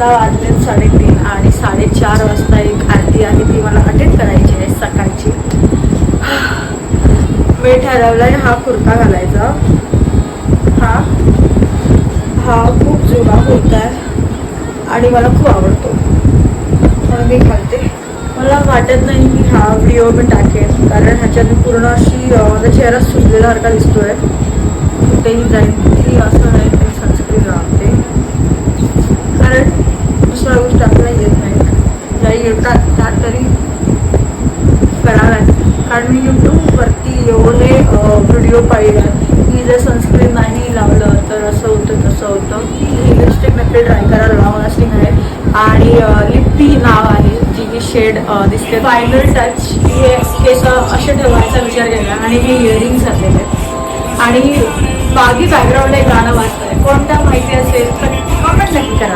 आता वाजले 3:30 आणि 4:30 वाजता एक आरती आहे ती मला अटेंड करायची आहे सकाळची. मी ठरवलं आहे हा कुर्ता घालायचा. हा खूप जुना कुर्ता आहे आणि मला खूप आवडतो म्हणून मी घालते. मला वाटत नाही की हा व्हिडिओ मी टाकेन कारण ह्याच्यात पूर्ण अशी माझा चेहरा सुजलेल्यासारखा दिसतोय. कुठेही जाईल की असं नाही की सनस्क्रीन लावते कारण दुसऱ्या गोष्टी आपल्याला येत नाहीत. ज्या येतात त्या तरी कराव्यात. कारण मी यूट्यूबवरती एवढे व्हिडिओ पाहिले की जर सनस्क्रीन नाही लावलं तर असं होतं तसं होतं. ही लिपस्टिक नक्की ट्राय करा. लॉंग लास्टिंग आहे आणि लिप्पी नाव आहे जी की शेड दिसते. फायनल टच हे केस असे ठेवायचा विचार केला आणि हे इयरिंग्स घातलेले आणि बाकी बॅकग्राऊंड एक गाणं वाजतंय. कोणतं माहिती असेल तर कमेंट नक्की करा.